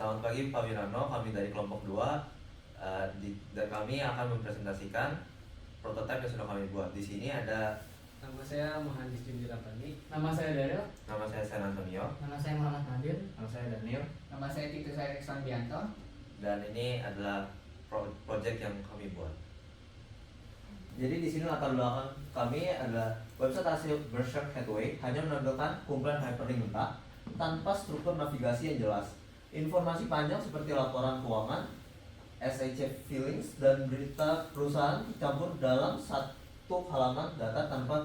Selamat pagi Pak Wirano, kami dari kelompok 2 dan kami akan mempresentasikan prototipe yang sudah kami buat. Di sini ada Nama saya Mohandis Jumdi Rabbani. Nama saya Daryl. nama saya Sen Antonio, Nama saya Muhammad Nadir. Nama saya Daniel. Nama saya Tito Sandianto. dan ini adalah project yang kami buat. Jadi di sini latar belakang kami adalah website asli Berkshire Hathaway hanya menampilkan kumpulan hyperlink mentah tanpa struktur navigasi yang jelas. Informasi panjang seperti laporan keuangan, SHF fillings, dan berita perusahaan dicampur dalam satu halaman data tanpa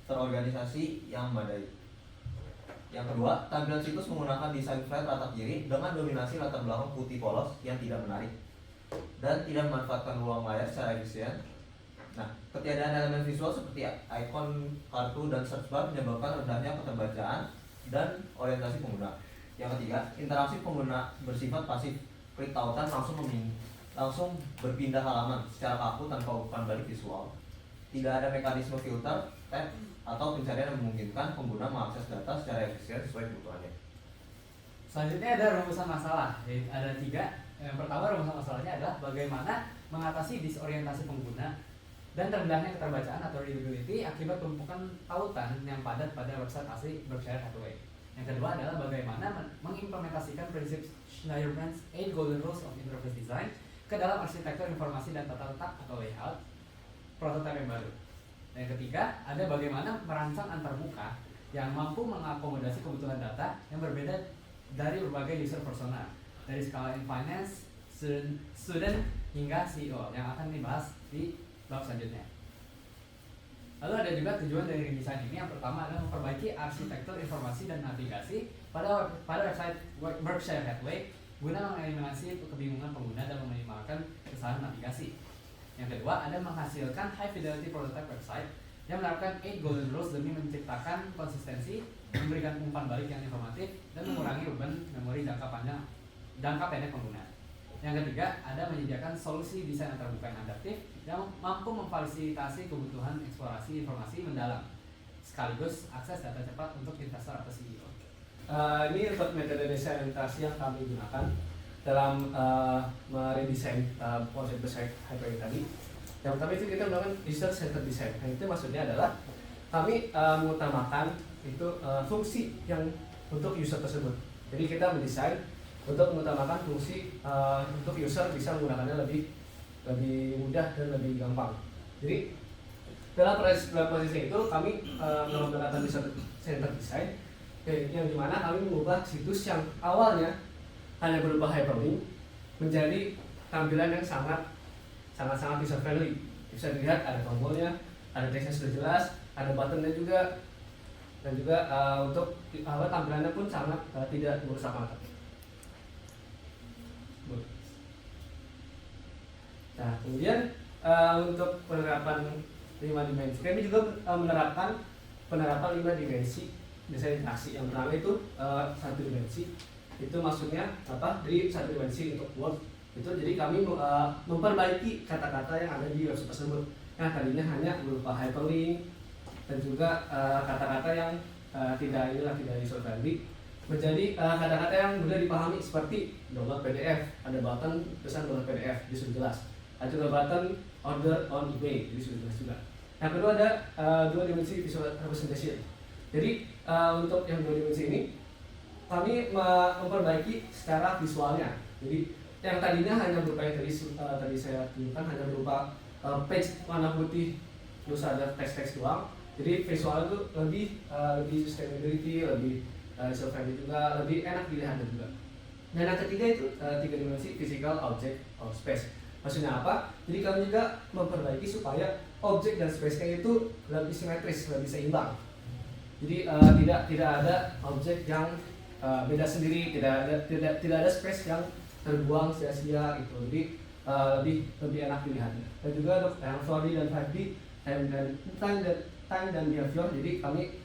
terorganisasi yang memadai. Yang kedua, tampilan situs menggunakan desain flat rata kiri dengan dominasi latar belakang putih polos yang tidak menarik dan tidak memanfaatkan ruang layar secara efisien. Nah, ketiadaan elemen visual seperti icon, kartu, dan search bar menyebabkan rendahnya keterbacaan dan orientasi pengguna. Yang ketiga, interaksi pengguna bersifat pasif. Klik tautan langsung berpindah halaman secara kaku tanpa umpan balik visual. Tidak ada mekanisme filter, tab, atau pencarian yang memungkinkan pengguna mengakses data secara efisien sesuai kebutuhannya. Selanjutnya ada rumusan masalah. Ada 3. Yang pertama, rumusan masalahnya adalah bagaimana mengatasi disorientasi pengguna dan rendahnya keterbacaan atau readability akibat tumpukan tautan yang padat pada website asli Berkshire Hathaway. Yang kedua adalah bagaimana mengimplementasikan prinsip Schneiderman's 8 Golden Rules of Interface Design ke dalam arsitektur informasi dan tata letak atau layout prototipe yang baru. Dan yang ketiga, ada bagaimana merancang antarmuka yang mampu mengakomodasi kebutuhan data yang berbeda dari berbagai user persona, dari skala in finance, student hingga CEO yang akan dibahas di bab selanjutnya. Lalu ada juga tujuan dari desain ini. Yang pertama adalah memperbaiki arsitektur informasi dan navigasi pada website Berkshire Hathaway guna mengeliminasi kebingungan pengguna dan meminimalkan kesalahan navigasi. Yang kedua ada menghasilkan high fidelity prototype website yang menerapkan 8 golden rules demi menciptakan konsistensi, memberikan umpan balik yang informatif, dan mengurangi beban memori jangka pendek pengguna. Yang ketiga, ada menyediakan solusi desain antarmuka yang adaptif yang mampu memfasilitasi kebutuhan eksplorasi informasi mendalam, sekaligus akses data cepat untuk investor atau CEO. Ini untuk metode desain orientasi yang kami gunakan dalam meredesain konsep website Hathaway tadi. Yang pertama itu kita menggunakan user centered design. Nah, itu maksudnya adalah kami mengutamakan itu fungsi yang untuk user tersebut. Jadi kita mendesain untuk mengutamakan fungsi untuk user bisa menggunakannya lebih mudah dan lebih gampang. Jadi dalam posisi itu kami menggunakan user centered design yang dimana kami mengubah situs yang awalnya hanya berupa hyperlink menjadi tampilan yang sangat user friendly. Bisa dilihat ada tombolnya, ada teksnya sudah jelas, ada buttonnya juga, dan juga untuk tampilannya pun sangat tidak merusak mata. Nah, kemudian untuk penerapan 5 dimensi, kami juga menerapkan penerapan 5 dimensi desain interaksi. Yang pertama itu 1 dimensi. Itu maksudnya apa? Dari 1 dimensi untuk Word itu jadi kami memperbaiki kata-kata yang ada di website tersebut yang tadinya hanya berupa hyperlink dan juga kata-kata yang tidak user friendly menjadi kata-kata yang mudah dipahami seperti download PDF, ada button pesan download PDF, jadi sudah jelas. Ada juga button order on eBay, jadi sudah jelas juga. Yang kedua ada 2 dimensi visual representation. Jadi untuk yang 2 dimensi ini kami memperbaiki secara visualnya. Jadi yang tadinya hanya berupa yang tadi saya tunjukkan hanya berupa page warna putih terus ada teks doang. Jadi visual itu lebih sustainability, lebih user-friendly juga, lebih enak dilihat juga. Dan yang ketiga itu 3 dimensi physical object or space. Maksudnya apa? Jadi kami juga memperbaiki supaya objek dan space-nya itu lebih simetris, lebih seimbang. Jadi tidak ada objek yang beda sendiri, tidak ada space yang terbuang sia-sia gitu. Jadi lebih enak dilihatnya. Dan juga untuk yang 4D dan 5D time dan behavior. Jadi kami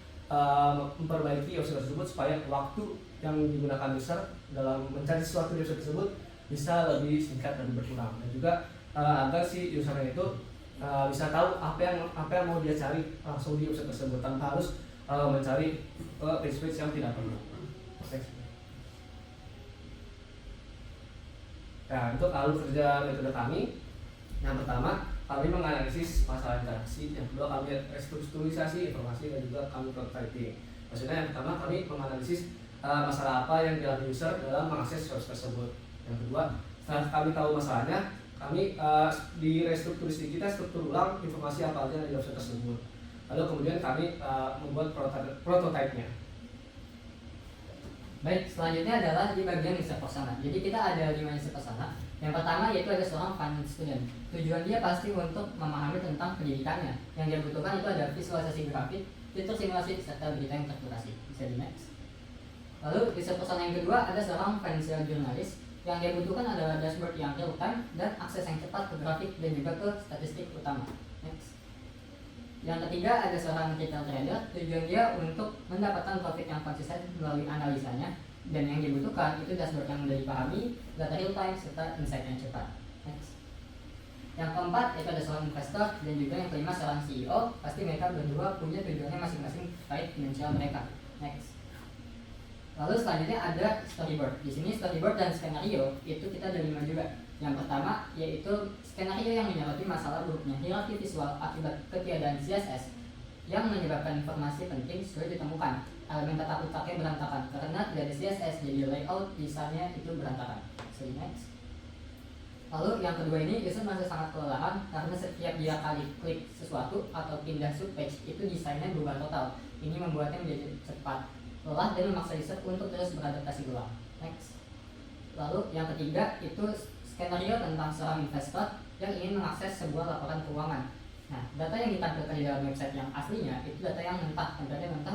memperbaiki website tersebut supaya waktu yang digunakan user dalam mencari sesuatu di website tersebut bisa lebih singkat dan berkurang. Dan juga agar si usernya itu bisa tahu apa yang mau dia cari langsung di website tersebut tanpa harus mencari page yang tidak perlu. Nah, untuk alur kerja metode kami, yang pertama kami menganalisis masalah interaksi, yang kedua kami restrukturisasi informasi, dan juga kami prototyping. Maksudnya yang pertama kami menganalisis masalah apa yang dialami user dalam mengakses source tersebut. Yang kedua, setelah kami tahu masalahnya, kami di restrukturisasi kita struktur ulang informasi apa aja di website tersebut. Lalu kemudian kami membuat prototype-nya. Baik, selanjutnya adalah di bagian user persona. Jadi kita ada 5 user persona. Yang pertama yaitu ada seorang finance student. Tujuan dia pasti untuk memahami tentang pendidikannya. Yang dia butuhkan itu ada visualisasi grafik, fitur simulasi, serta berita yang terkurasi. Bisa di next. Lalu user persona yang kedua ada seorang financial journalist. Yang dia butuhkan adalah dashboard yang real time dan akses yang cepat ke grafik dan juga ke statistik utama. Next. Yang ketiga ada seorang retail trader. Tujuan dia untuk mendapatkan profit yang konsisten melalui analisanya, dan yang dibutuhkan itu dashboard yang mudah dipahami, data real time, serta insight yang cepat. Next. Yang keempat itu ada seorang investor, dan juga yang kelima seorang CEO. Pasti mereka berdua punya tujuannya masing-masing terkait finansial mereka. Next. Lalu selanjutnya ada storyboard. Di sini storyboard dan skenario itu kita ada 5 juga. Yang pertama yaitu skenario yang menyoroti masalah buruknya hierarki visual akibat ketiadaan CSS yang menyebabkan informasi penting sulit ditemukan. Elemen tata letaknya berantakan karena tidak ada CSS, jadi layout desainnya itu berantakan. So, next. Lalu yang kedua ini user masih sangat kelelahan karena setiap dia kali klik sesuatu atau pindah subpage itu desainnya berubah total. Ini membuatnya menjadi cepat, lelah, dan memaksa user untuk terus beradaptasi ulang. Next. Lalu yang ketiga itu skenario tentang seorang investor yang ingin mengakses sebuah laporan keuangan. Nah, data yang ditampilkan di dalam website yang aslinya itu data yang mentah,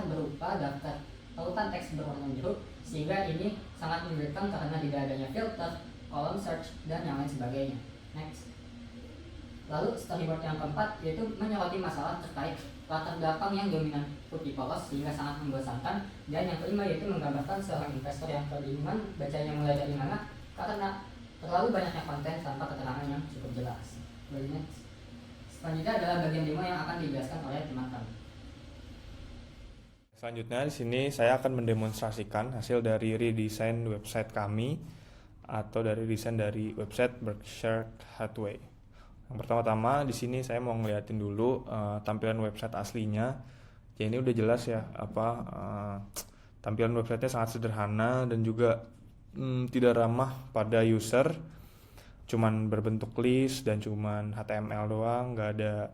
berupa daftar tautan teks berwarna biru, sehingga ini sangat menyulitkan karena tidak adanya filter, kolom search, dan yang lain sebagainya. Next. Lalu storyboard yang keempat yaitu menyoroti masalah terkait latar belakang yang dominan putih polos sehingga sangat membosankan, dan yang kelima yaitu menggambarkan seorang investor yang kebingungan bacanya mulai dari mana karena terlalu banyaknya konten tanpa keterangan yang cukup jelas. Next. Selanjutnya adalah bagian demo yang akan dijelaskan oleh teman kami. Selanjutnya di sini saya akan mendemonstrasikan hasil dari redesign website kami atau dari desain dari website Berkshire Hathaway. Yang pertama-tama di sini saya mau ngeliatin dulu tampilan website aslinya. Ya ini udah jelas ya tampilan websitenya sangat sederhana dan juga tidak ramah pada user. Cuman berbentuk list dan cuman HTML doang, nggak ada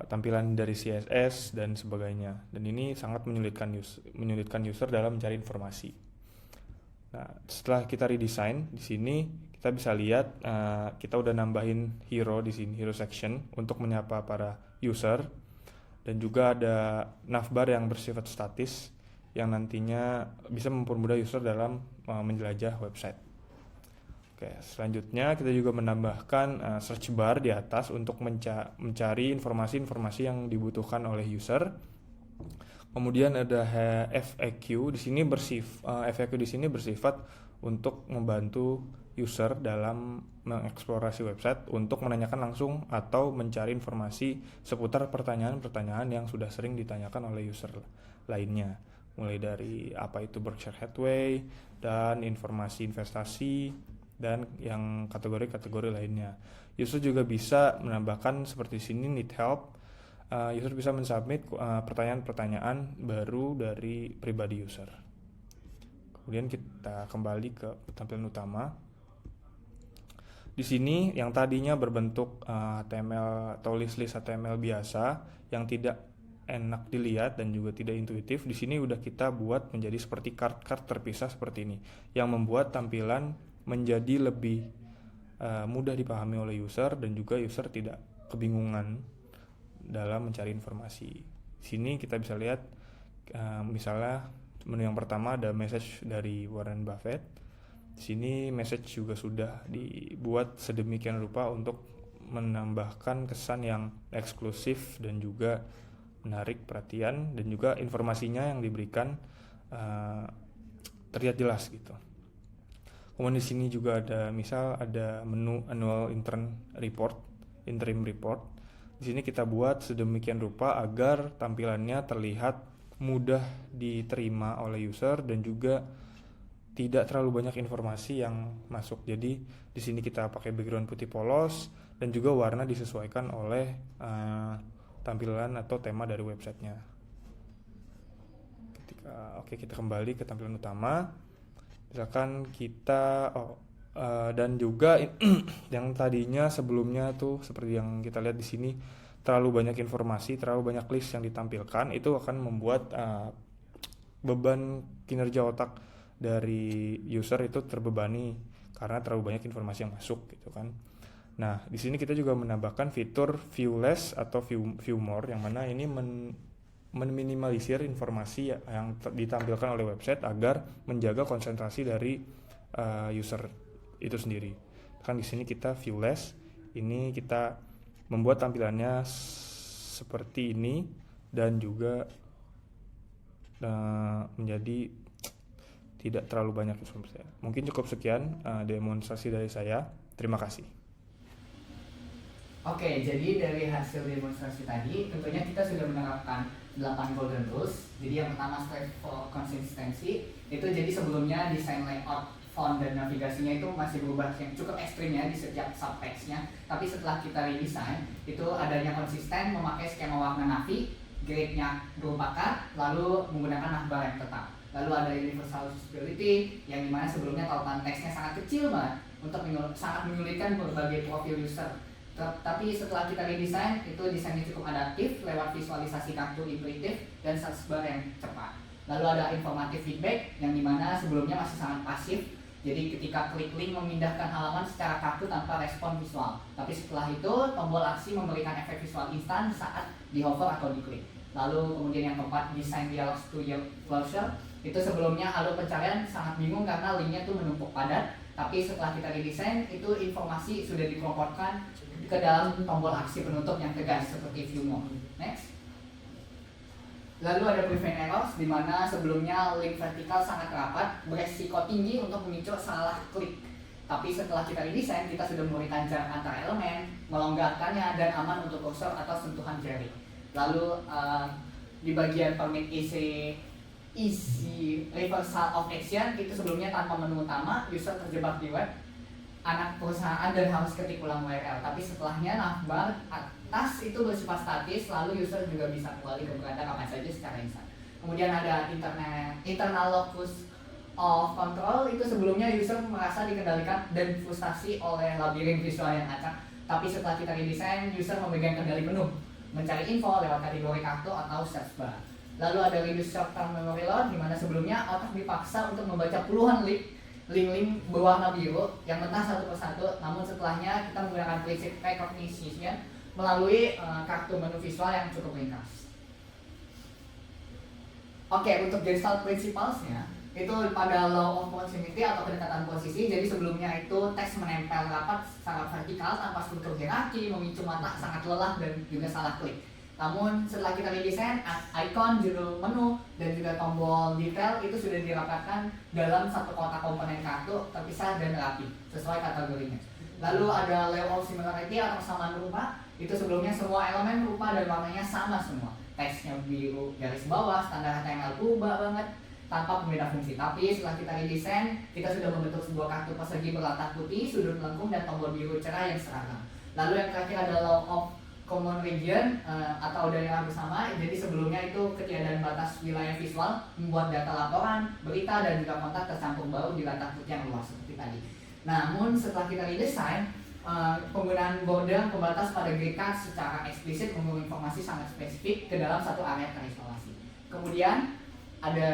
tampilan dari CSS dan sebagainya. Dan ini sangat menyulitkan user dalam mencari informasi. Nah, setelah kita redesign di sini kita bisa lihat kita udah nambahin hero di sini, hero section untuk menyapa para user, dan juga ada navbar yang bersifat statis yang nantinya bisa mempermudah user dalam menjelajah website. Oke, selanjutnya kita juga menambahkan search bar di atas untuk mencari informasi-informasi yang dibutuhkan oleh user. Kemudian ada FAQ di sini FAQ di sini bersifat untuk membantu user dalam mengeksplorasi website untuk menanyakan langsung atau mencari informasi seputar pertanyaan-pertanyaan yang sudah sering ditanyakan oleh user lainnya, mulai dari apa itu Berkshire Hathaway dan informasi investasi dan yang kategori-kategori lainnya. User juga bisa menambahkan seperti sini need help. User bisa mensubmit pertanyaan-pertanyaan baru dari pribadi user. Kemudian kita kembali ke tampilan utama. Di sini yang tadinya berbentuk HTML atau list HTML biasa yang tidak enak dilihat dan juga tidak intuitif, di sini udah kita buat menjadi seperti card-card terpisah seperti ini, yang membuat tampilan menjadi lebih mudah dipahami oleh user dan juga user tidak kebingungan dalam mencari informasi. Di sini kita bisa lihat misalnya menu yang pertama ada message dari Warren Buffett. Di sini message juga sudah dibuat sedemikian rupa untuk menambahkan kesan yang eksklusif dan juga menarik perhatian, dan juga informasinya yang diberikan terlihat jelas gitu. Kemudian di sini juga ada menu annual interim report. Di sini kita buat sedemikian rupa agar tampilannya terlihat mudah diterima oleh user dan juga tidak terlalu banyak informasi yang masuk. Jadi di sini kita pakai background putih polos dan juga warna disesuaikan oleh tampilan atau tema dari websitenya. Kita kembali ke tampilan utama. Misalkan kita dan juga yang tadinya sebelumnya tuh seperti yang kita lihat di sini, terlalu banyak informasi, terlalu banyak list yang ditampilkan, itu akan membuat beban kinerja otak dari user itu terbebani karena terlalu banyak informasi yang masuk gitu kan. Nah, di sini kita juga menambahkan fitur view less atau view more, yang mana ini meminimalisir informasi yang ditampilkan oleh website agar menjaga konsentrasi dari user itu sendiri. Kan di sini kita view less, ini kita membuat tampilannya seperti ini dan juga menjadi tidak terlalu banyak informasi. Mungkin cukup sekian demonstrasi dari saya. Terima kasih. Oke, jadi dari hasil demonstrasi tadi, tentunya kita sudah menerapkan 8 golden rules. Jadi yang pertama strive for consistency. Itu jadi sebelumnya desain layout, font dan navigasinya itu masih berubah yang cukup ekstrim ya di setiap subtext-nya. Tapi setelah kita redesign, itu adanya konsisten memakai skema warna navi, grade-nya berupa cut, lalu menggunakan navbar yang tetap. Lalu ada universal usability yang dimana sebelumnya tautan teksnya sangat kecil banget untuk sangat menyulitkan berbagai profil user. Tapi setelah kita redesign, itu desainnya cukup adaptif lewat visualisasi kartu intuitif dan search bar yang cepat. Lalu ada informatif feedback yang dimana sebelumnya masih sangat pasif. Jadi ketika klik link memindahkan halaman secara kaku tanpa respon visual. Tapi setelah itu tombol aksi memberikan efek visual instan saat di hover atau diklik. Lalu kemudian yang keempat desain dialog studio closure. Itu sebelumnya alur pencarian sangat bingung karena linknya tuh menumpuk padat. Tapi setelah kita redesign, itu informasi sudah dikelompokkan ke dalam tombol aksi penutup yang tegas seperti view mode. Next. Lalu ada prevent errors di mana sebelumnya link vertikal sangat rapat, beresiko tinggi untuk memicu salah klik. Tapi setelah kita redesign, kita sudah memberikan jarak antar elemen, melonggarkannya dan aman untuk cursor atau sentuhan jari. Lalu di bagian permit easy reversal of action, itu sebelumnya tanpa menu utama, user terjebak di web anak perusahaan dan harus ketik ulang URL. Tapi setelahnya navbar atas itu bersifat statis, lalu user juga bisa kembali ke beranda kapan saja secara instan. Kemudian ada internal locus of control, itu sebelumnya user merasa dikendalikan dan frustasi oleh labirin visual yang acak. Tapi setelah kita redesign, user memegang kendali penuh mencari info lewat kategori kartu atau search bar. Lalu ada reduce short term memory load, di mana sebelumnya otak dipaksa untuk membaca puluhan link berwarna biru yang mentah satu persatu, namun setelahnya kita menggunakan prinsip recognition melalui kartu menu visual yang cukup ringkas. Oke, untuk Gestalt Principles-nya itu pada law of proximity atau kedekatan posisi. Jadi sebelumnya itu teks menempel rapat secara vertikal tanpa struktur hierarki, memicu mata sangat lelah dan juga salah klik. Namun setelah kita redesign, icon, judul menu, dan juga tombol detail itu sudah dirapatkan dalam satu kotak komponen kartu terpisah dan rapi sesuai kategorinya. Lalu ada layout similarity atau kesamaan rupa. Itu sebelumnya semua elemen rupa dan warnanya sama semua. Teksnya biru garis bawah, standar HTML berubah banget tanpa pembeda fungsi. Tapi setelah kita redesign, kita sudah membentuk sebuah kartu persegi berlatar putih, sudut melengkung, dan tombol biru cerah yang seragam. Lalu yang terakhir ada law of common region atau daerah bersama. Jadi sebelumnya itu ketiadaan batas wilayah visual membuat data laporan, berita, dan juga kontak tercampur baru di latar putih yang luas seperti tadi. Namun setelah kita redesign, penggunaan border pembatas pada grid card secara eksplisit mengurung informasi sangat spesifik ke dalam satu area terisolasi. Kemudian ada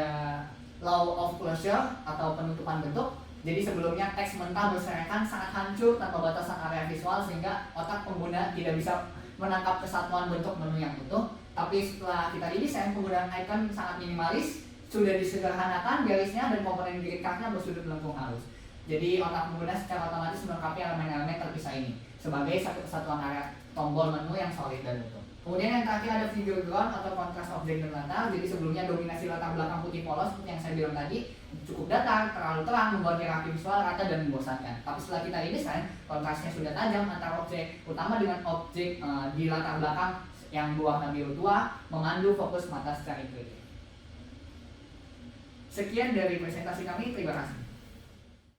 law of closure atau penutupan bentuk. Jadi sebelumnya teks mentah berserakan sangat hancur tanpa batasan area visual sehingga otak pengguna tidak bisa menangkap kesatuan bentuk menu yang utuh. Tapi setelah kita redesign, penggunaan icon sangat minimalis, sudah disederhanakan garisnya dan komponen grid card-nya bersudut melengkung halus. Jadi otak pengguna secara otomatis melengkapi elemen-elemen terpisah ini sebagai satu kesatuan area tombol menu yang solid dan utuh. Kemudian yang terakhir ada figure ground atau kontras objek dan latar. Jadi sebelumnya dominasi latar belakang putih polos seperti yang saya bilang tadi, cukup datar, terlalu terang, membuat hierarki visual rata dan membosankan. Tapi setelah kita redesign, kontrasnya sudah tajam antara objek utama dengan objek di latar belakang yang berwarna biru tua, memandu fokus mata secara intuitif. Sekian dari presentasi kami, terima kasih.